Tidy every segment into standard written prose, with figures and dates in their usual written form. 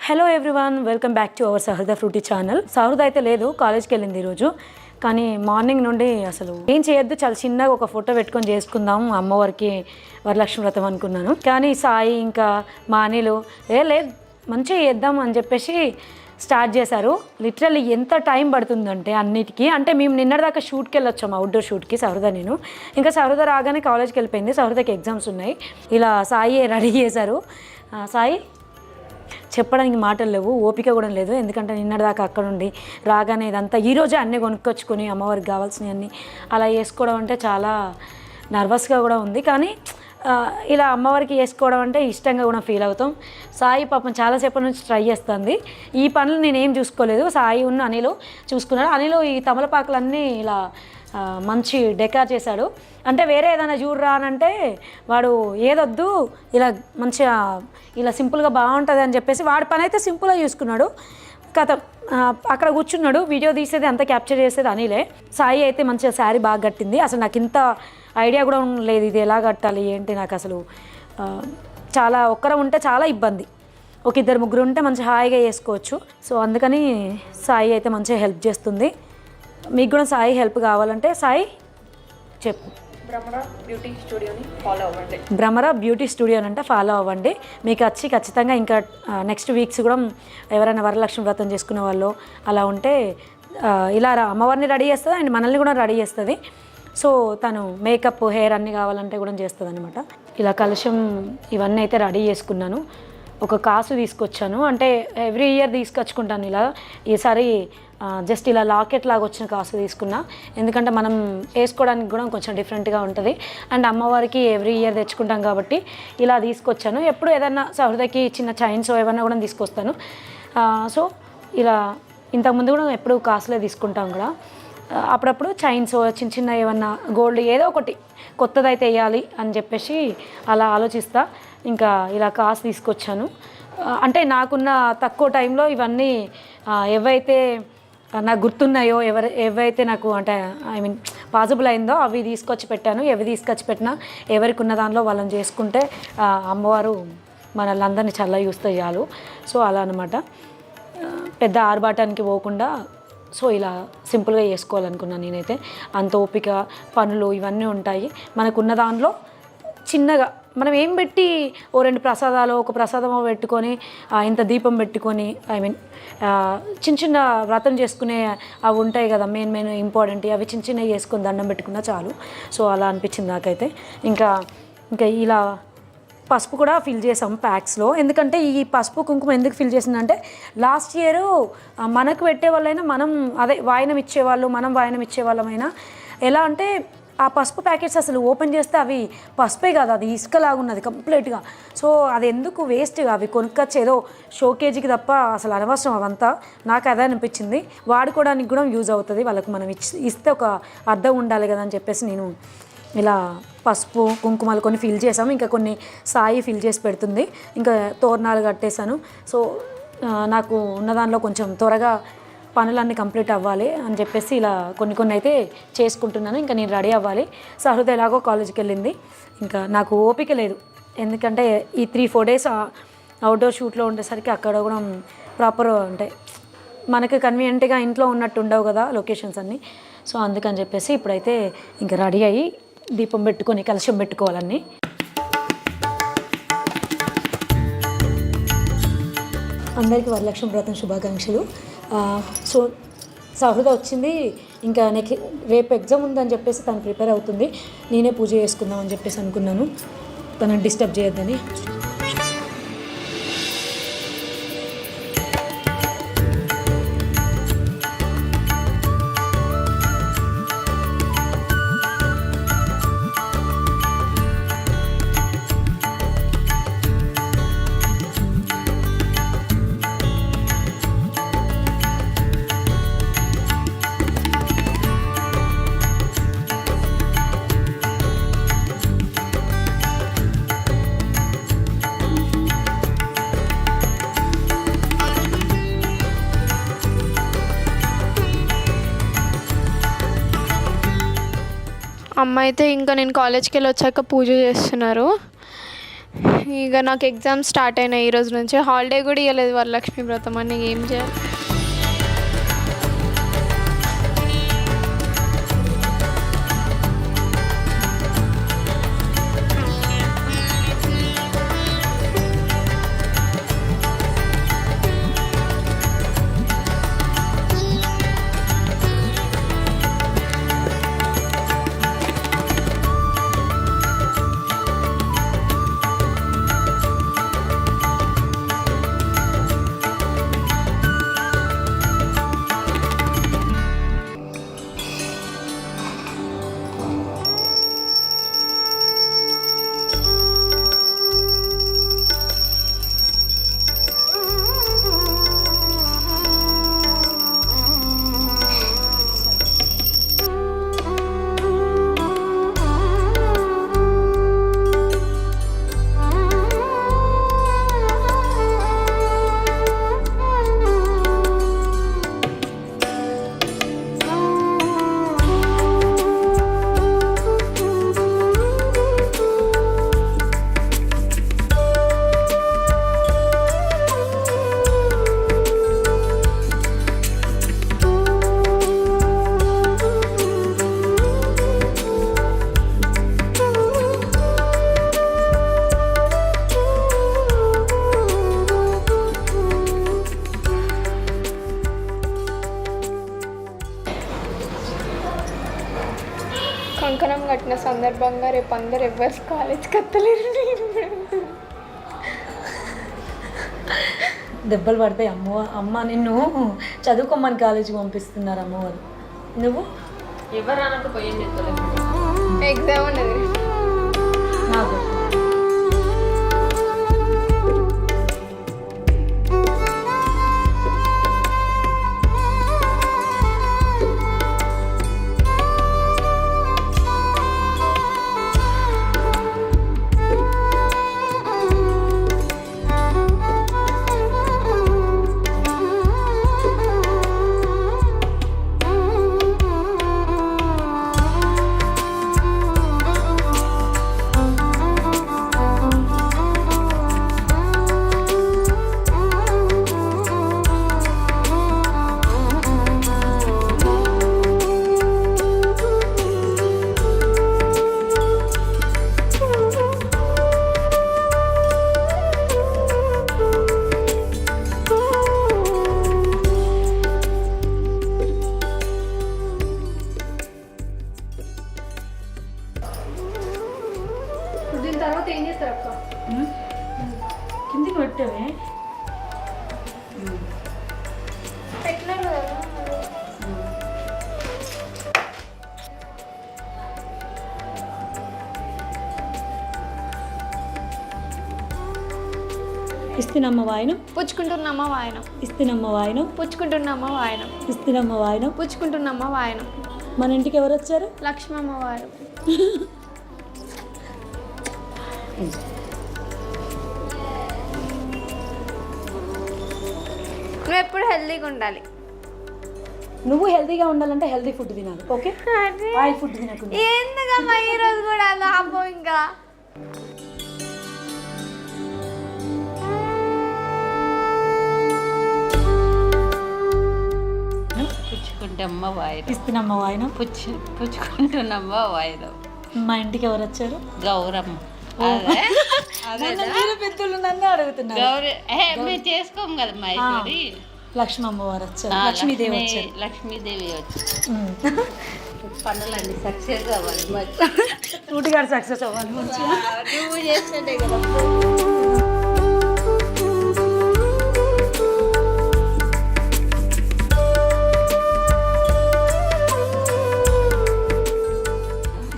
Hello everyone, welcome back to our Sahruda fruity channel. Sahruda అయితే లేదు, కాలేజ్కి వెళ్ళింది ఈరోజు. కానీ మార్నింగ్ నుండి అసలు ఏం చేయొద్దు, చాలా చిన్నగా ఒక ఫోటో పెట్టుకొని చేసుకుందాం అమ్మవారికి వరలక్ష్మి వ్రతం అనుకున్నాను. కానీ సాయి ఇంకా మా అనిలు లేదు మంచిగా చేద్దాం అని చెప్పేసి స్టార్ట్ చేశారు. లిటరల్లీ ఎంత టైం పడుతుందంటే అన్నిటికీ, అంటే మేము నిన్నటిదాకా షూట్కి వెళ్ళొచ్చాము, అవుట్డోర్ షూట్కి సహృద నేను. ఇంకా సహృద రాగానే కాలేజ్కి వెళ్ళిపోయింది. సహృదకి ఎగ్జామ్స్ ఉన్నాయి. ఇలా సాయి రెడీ చేశారు. సాయి చెప్పడానికి మాటలు లేవు, ఓపిక కూడా లేదు. ఎందుకంటే నిన్నటిదాకా అక్కడ ఉండి రాగానే ఇదంతా ఈరోజే అన్నీ కొనుక్కొచ్చుకొని అమ్మవారికి కావాల్సినవి అన్నీ అలా వేసుకోవడం అంటే చాలా నర్వస్గా కూడా ఉంది. కానీ ఇలా అమ్మవారికి వేసుకోవడం అంటే ఇష్టంగా కూడా ఫీల్ అవుతాం. సాయి పాపం చాలాసేపటి నుంచి ట్రై చేస్తుంది. ఈ పనులు నేనేం చూసుకోలేదు, సాయి ఉన్న అనిలు చూసుకున్నాడు. అనిలు ఈ తమలపాకులన్నీ ఇలా మంచి డెకార్ చేశాడు. అంటే వేరే ఏదైనా చూడరా అని అంటే వాడు ఏదొద్దు, ఇలా మంచిగా ఇలా సింపుల్గా బాగుంటుంది అని చెప్పేసి వాడి పని అయితే సింపుల్గా చూసుకున్నాడు. కథ అక్కడ కూర్చున్నాడు, వీడియో తీసేది అంతా క్యాప్చర్ చేసేది అనిలే. సాయి అయితే మంచిగా శారీ బాగా కట్టింది. అసలు నాకు ఇంత ఐడియా కూడా లేదు ఇది ఎలా కట్టాలి ఏంటి. నాకు అసలు చాలా ఒక్కరం ఉంటే చాలా ఇబ్బంది, ఒక ఇద్దరు ముగ్గురు ఉంటే మంచి హాయిగా చేసుకోవచ్చు. సో అందుకని సాయి అయితే మంచిగా హెల్ప్ చేస్తుంది. మీకు కూడా సాయి హెల్ప్ కావాలంటే సాయి చెప్పు. భ్రమర బ్యూటీ స్టూడియోని ఫాలో అవ్వండి. భ్రమర బ్యూటీ స్టూడియోని అంటే ఫాలో అవ్వండి. మీకు వచ్చి ఖచ్చితంగా ఇంకా నెక్స్ట్ వీక్స్ కూడా ఎవరైనా వరలక్ష్మి వ్రతం చేసుకునే వాళ్ళు అలా ఉంటే ఇలా అమ్మవారిని రెడీ చేస్తుంది అండ్ మనల్ని కూడా రెడీ చేస్తుంది. సో తను మేకప్ హెయిర్ అన్నీ కావాలంటే కూడా చేస్తుంది అనమాట. ఇలా కలశం ఇవన్నీ అయితే రెడీ చేసుకున్నాను. ఒక కాసు తీసుకొచ్చాను, అంటే ఎవ్రీ ఇయర్ తీసుకొచ్చుకుంటాను ఇలా. ఈసారి జస్ట్ ఇలా లాకెట్ లాగా వచ్చిన కాసు తీసుకున్నా, ఎందుకంటే మనం వేసుకోవడానికి కూడా కొంచెం డిఫరెంట్గా ఉంటుంది. అండ్ అమ్మవారికి ఎవ్రీ ఇయర్ తెచ్చుకుంటాం కాబట్టి ఇలా తీసుకొచ్చాను. ఎప్పుడు ఏదన్నా సహృదకి చిన్న చైన్స్ ఏమన్నా కూడా తీసుకొస్తాను. సో ఇలా ఇంతకుముందు కూడా ఎప్పుడు కాసులే తీసుకుంటాం కూడా. అప్పుడప్పుడు చైన్స్ చిన్న చిన్న ఏమన్నా గోల్డ్ ఏదో ఒకటి కొత్తదైతే వేయాలి అని చెప్పేసి అలా ఆలోచిస్తా. ఇంకా ఇలా కాసు తీసుకొచ్చాను. అంటే నాకున్న తక్కువ టైంలో ఇవన్నీ ఏవైతే నాకు గుర్తున్నాయో ఏవైతే నాకు అంటే ఐ మీన్ పాసిబుల్ అయిందో అవి తీసుకొచ్చి పెట్టాను. ఎవి తీసుకొచ్చి పెట్టినా ఎవరికి ఉన్న దానిలో వాళ్ళని చేసుకుంటే అమ్మవారు మనల్ని అందరినీ చల్లగా చూస్తే చాలు. సో అలా అనమాట, పెద్ద ఆర్భాటానికి పోకుండా సో ఇలా సింపుల్గా చేసుకోవాలనుకున్నాను నేనైతే. అంత ఓపిక పనులు ఇవన్నీ ఉంటాయి. మనకున్న దానిలో చిన్నగా మనం ఏం పెట్టి ఓ రెండు ప్రసాదాలు ఒక ప్రసాదమో పెట్టుకొని ఇంత దీపం పెట్టుకొని ఐ మీన్ చిన్న చిన్న వ్రతం చేసుకునే అవి ఉంటాయి కదా మెయిన్ ఇంపార్టెంట్, అవి చిన్న చిన్నవి చేసుకొని దండం పెట్టుకున్నా చాలు. సో అలా అనిపించింది నాకైతే. ఇంకా ఇలా పసుపు కూడా ఫిల్ చేసాం ప్యాక్స్లో. ఎందుకంటే ఈ పసుపు కుంకుమ ఎందుకు ఫిల్ చేసిందంటే లాస్ట్ ఇయర్ మనకు పెట్టే వాళ్ళైనా మనం అదే వాయనం ఇచ్చేవాళ్ళు, మనం వాయనం ఇచ్చేవాళ్ళమైనా ఎలా అంటే ఆ పసుపు ప్యాకెట్స్ అసలు ఓపెన్ చేస్తే అవి పసుపే కాదు, అది ఇసుకలాగున్నది కంప్లీట్గా. సో అది ఎందుకు వేస్ట్గా అవి కొనుక్కొచ్చి ఏదో షోకేజీకి తప్ప అసలు అనవసరం అవంతా. నాకు అదే అనిపించింది. వాడుకోవడానికి కూడా యూజ్ అవుతుంది, వాళ్ళకి మనం ఇస్తే ఒక అర్థం ఉండాలి కదా అని చెప్పేసి నేను ఇలా పసుపు కుంకుమలు కొన్ని ఫిల్ చేసాము. ఇంకా కొన్ని సాయి ఫిల్ చేసి పెడుతుంది. ఇంకా తోరణాలు కట్టేశాను. సో నాకు ఉన్న దానిలో కొంచెం త్వరగా పనులన్నీ కంప్లీట్ అవ్వాలి అని చెప్పేసి ఇలా కొన్ని అయితే చేసుకుంటున్నాను. ఇంకా నేను రెడీ అవ్వాలి. సహృద ఎలాగో కాలేజీకి వెళ్ళింది. ఇంకా నాకు ఓపిక లేదు, ఎందుకంటే ఈ 3-4 days అవుట్డోర్ షూట్లో ఉండేసరికి అక్కడ కూడా ప్రాపర్ అంటే మనకి కన్వీనియంట్గా ఇంట్లో ఉన్నట్టు ఉండవు కదా లొకేషన్స్ అన్నీ. సో అందుకని చెప్పేసి ఇప్పుడైతే ఇంకా రెడీ అయ్యి దీపం పెట్టుకొని కలశం పెట్టుకోవాలన్నీ. అందరికీ వరలక్ష్మి వ్రతం శుభాకాంక్షలు. సో సహృద వచ్చింది. ఇంకా రేపు ఎగ్జామ్ ఉందని చెప్పేసి తను ప్రిపేర్ అవుతుంది. నేనే పూజ చేసుకుందాం అని చెప్పేసి అనుకున్నాను, తనని డిస్టర్బ్ చేయొద్దని. అమ్మ అయితే ఇంకా నేను కాలేజ్కి వెళ్ళి వచ్చాక పూజ చేస్తున్నారు. ఇక నాకు ఎగ్జామ్స్ స్టార్ట్ అయినాయి ఈ రోజు నుంచి. హాలిడే కూడా ఇవ్వలేదు వరలక్ష్మి వ్రతం అని. ఏం చేయాలి? కంకణం కట్టిన సందర్భంగా రేపు అందరు ఎవరు కాలేజ్కి వస్తలేరు. దెబ్బలు పడతాయి. అమ్మ నిన్ను చదువుకోమని కాలేజీకి పంపిస్తున్నారు అమ్మవారు. నువ్వు ఎవరు అనకపోయింది ఎగ్జామ్ ఉన్నది నాకు. దీని తర్వాత ఏం చేస్తారు అక్క? కిందికి పెట్టావే. పెట్టినారు కదా. ఇస్తినమ్మ వాయనం పుచ్చుకుంటున్నమ్మ వాయనం. ఇస్తినమ్మ వాయనం పుచ్చుకుంటున్నమ్మ వాయనం. ఇస్తినమ్మ వాయనం పుచ్చుకుంటున్నమ్మ వాయనం. మన ఇంటికి ఎవరు వచ్చారు? లక్ష్మమ్మ వారు. నువ్వు ఎప్పుడు హెల్తీగా ఉండాలి. నువ్వు హెల్తీగా ఉండాలంటే హెల్తీ ఫుడ్ తినాలి. ఓకే, ఆయిల్ ఫుడ్ తినకుండా. ఎందుకమ్మా ఈరోజు కూడా లాభం ఇంకా పుచ్చుకుంటమ్మ వాయినం. ఇస్తినమ్మ వాయనం పుచ్చుకుంటున్నమ్మ వాయినం. మా ఇంటికి ఎవరు వచ్చారు? గౌరమ్మ. పెద్దలు నన్ను అడుగుతున్నారు. గౌరీ మేము చేసుకోము కదా మా ఈశ్వరి. లక్ష్మమ్మ వారు వచ్చారు. లక్ష్మీదేవి వచ్చారు. లక్ష్మీదేవి వచ్చి పనులన్నీ సక్సెస్ అవ్వాలి. ఫ్రూటీ గారు సక్సెస్ అవ్వాలి మంచిగా. నువ్వు చేస్తుంటే కదా.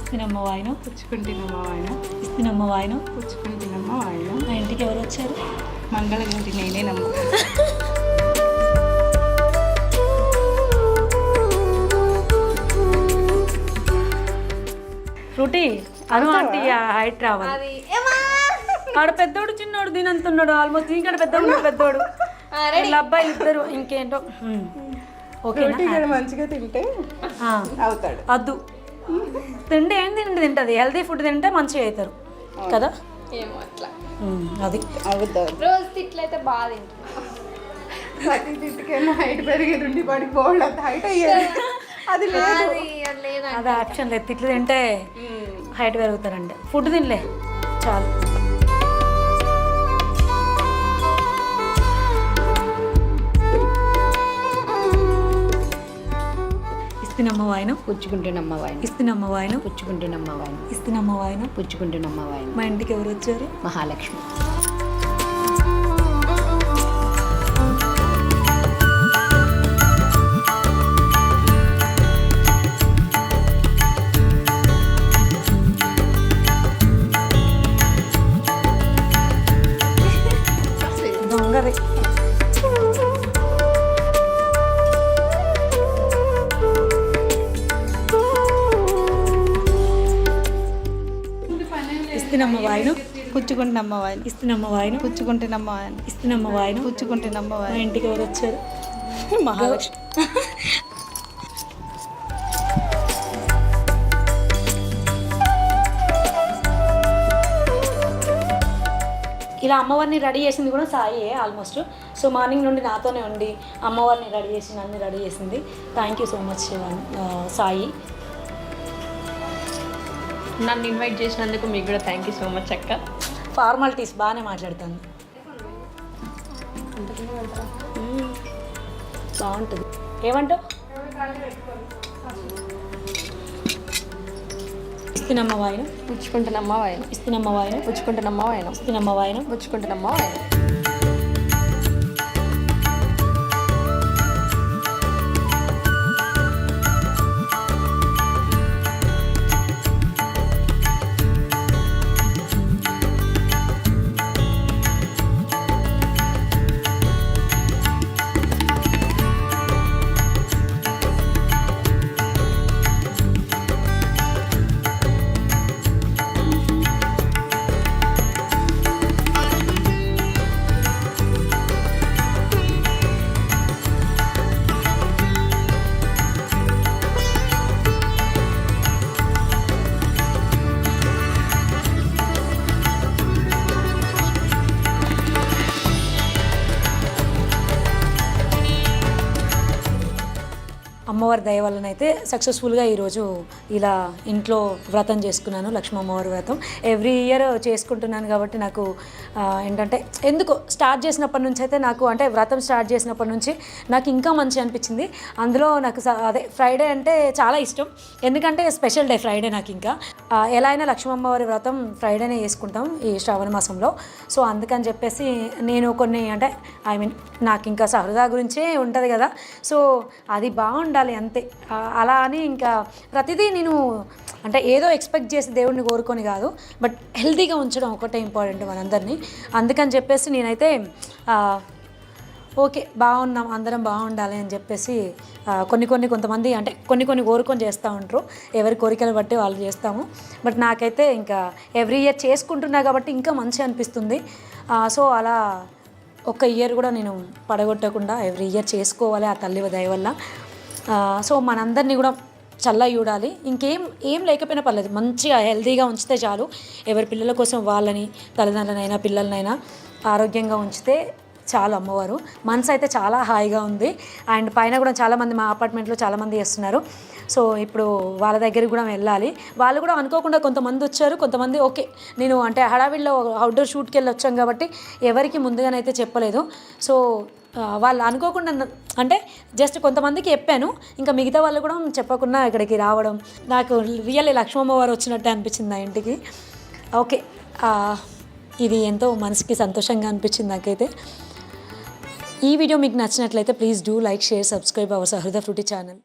ఇస్తినమ్మ వాయనం పుచ్చుకుంటున్నమ్మ వాయనం. ఇస్తినమ్మ వాయనం పుచ్చుకుంటున్నమ్మ వాయనం. మా ఇంటికి ఎవరు వచ్చారు? మంగళగిరి నేనే నమ్మ. ఫ్రూటీ అను ఆంటీ హైట్ రావాలి. ఆడ పెద్దోడు చిన్నోడు దీని అంత ఉన్నాడు. ఆల్మోస్ట్ దీనికడ పెద్దోడు పెద్దోడు. వీళ్ళ అబ్బాయి ఇద్దరు ఇంకేంటో. ఓకే, మంచిగా తింటే అవుతాడు. అద్దు తిండి ఏం తిండి తింటది. హెల్తీ ఫుడ్ తింటే మంచిగా అవుతారు కదా. ఏమో అట్లా అది అవుద్దా రోజు తిట్లయితే బాగా తింటున్నా. ప్రతి తిట్టుకైనా హైట్ పెరిగేది ఉండి పడికి బోల్డ్ అంత హైట్ అయ్యేది అది లేదు అది లేదండి. అది ఆప్షన్ లేదు. తిట్లు తింటే హైట్ పెరుగుతారండి. ఫుడ్ తినలే చాలు. ఇస్తున్నమ్మ వాయనం పుచ్చుకుంటున్నమ్మ వాయిన ఇస్తున్నమ్మ వాయనం పుచ్చుకుంటున్నమ్మ వాయిన ఇస్తున్నమ్మ వాయనం. పుచ్చుకుంటున్నమ్మ వాయిన మా ఇంటికి ఎవరు వచ్చారు? మహాలక్ష్మి. దొంగది. ఇస్తున్నమ్మ వాయనం పుచ్చుకుంటున్నమ్మ వాయిన ఇస్తున్నమ్మ వాయనం పుచ్చుకుంటున్నమ్మ వాయిన ఇస్తున్నమ్మ వాయనం. పుచ్చుకుంటున్నమ్మ మా వాయిన ఇంటికి ఎవరు వచ్చారు? మహాలక్ష్మి. ఇలా అమ్మవారిని రెడీ చేసింది కూడా సాయే ఆల్మోస్ట్. సో మార్నింగ్ నుండి నాతోనే ఉండి అమ్మవారిని రెడీ చేసి నన్ను రెడీ చేసింది. Thank you so much Sai. నన్ను ఇన్వైట్ చేసినందుకు మీకు కూడా థ్యాంక్ యూ సో మచ్ అక్క. ఫార్మాలిటీస్ బాగానే మాట్లాడతాను. బాగుంటుంది. ఏమంటావు? ఇస్తున్నమ్మ వాయనం పుచ్చుకుంటున్నమ్మ వాయనం ఇస్తున్నమ్మ వాయనం పుచ్చుకుంటున్నమ్మ వాయనం ఇస్తున్నమ్మ వాయనం. పుచ్చుకుంటున్నమ్మ వాయనం. అమ్మవారి దయ వలన అయితే సక్సెస్ఫుల్గా ఈరోజు ఇలా ఇంట్లో వ్రతం చేసుకున్నాను. లక్ష్మీ అమ్మవారి వ్రతం ఎవ్రీ ఇయర్ చేసుకుంటున్నాను కాబట్టి నాకు ఏంటంటే ఎందుకు స్టార్ట్ చేసినప్పటి నుంచి అయితే నాకు అంటే వ్రతం స్టార్ట్ చేసినప్పటి నుంచి నాకు ఇంకా మంచి అనిపించింది. అందులో నాకు అదే ఫ్రైడే అంటే చాలా ఇష్టం. ఎందుకంటే స్పెషల్ డే ఫ్రైడే నాకు. ఇంకా ఎలా అయినా లక్ష్మీ అమ్మవారి వ్రతం ఫ్రైడేనే చేసుకుంటాం ఈ శ్రావణ మాసంలో. సో అందుకని చెప్పేసి నేను కొన్ని అంటే నాకు ఇంకా సహృదా గురించే ఉంటుంది కదా. సో అది బాగుండాలి అంతే. అలా అని ఇంకా ప్రతిదీ నేను అంటే ఏదో ఎక్స్పెక్ట్ చేసి దేవుడిని కోరుకొని కాదు, బట్ హెల్తీగా ఉంచడం ఒకటే ఇంపార్టెంట్ మనందరినీ. అందుకని చెప్పేసి నేనైతే ఓకే బాగున్నాం అందరం బాగుండాలి అని చెప్పేసి కొంతమంది అంటే కొన్ని కోరుకొని చేస్తూ ఉంటారు. ఎవరి కోరికలు బట్టి వాళ్ళు చేస్తాము. బట్ నాకైతే ఇంకా ఎవ్రీ ఇయర్ చేసుకుంటున్నా కాబట్టి ఇంకా మంచిగా అనిపిస్తుంది. సో అలా ఒక ఇయర్ కూడా నేను పడగొట్టకుండా ఎవ్రీ ఇయర్ చేసుకోవాలి ఆ తల్లి దయ వల్ల. సో మనందరినీ కూడా చల్లగా చూడాలి. ఏం లేకపోయినా పర్లేదు, మంచిగా హెల్తీగా ఉంచితే చాలు. ఎవరి పిల్లల కోసం వాళ్ళని తల్లిదండ్రులనైనా పిల్లలనైనా ఆరోగ్యంగా ఉంచితే చాలు అమ్మవారు. మనసు అయితే చాలా హాయిగా ఉంది. అండ్ పైన కూడా చాలామంది మా అపార్ట్మెంట్లో చాలామంది చేస్తున్నారు. సో ఇప్పుడు వాళ్ళ దగ్గరికి కూడా వెళ్ళాలి. వాళ్ళు కూడా అనుకోకుండా కొంతమంది వచ్చారు, కొంతమంది ఓకే నేను అంటే హడావిడిలో అవుట్డోర్ షూట్కి వెళ్ళి వచ్చాం కాబట్టి ఎవరికి ముందుగానైతే చెప్పలేదు. సో వాళ్ళు అనుకోకుండా అంటే జస్ట్ కొంతమందికి చెప్పాను, ఇంకా మిగతా వాళ్ళు కూడా చెప్పకుండా ఇక్కడికి రావడం నాకు రియల్లీ లక్ష్మీ అమ్మవారు వచ్చినట్టే అనిపించింది నా ఇంటికి. ఓకే ఇది ఎంతో మనసుకి సంతోషంగా అనిపించింది నాకైతే. ఈ వీడియో మీకు నచ్చినట్లయితే please do like, share, subscribe our Sahruda fruity channel.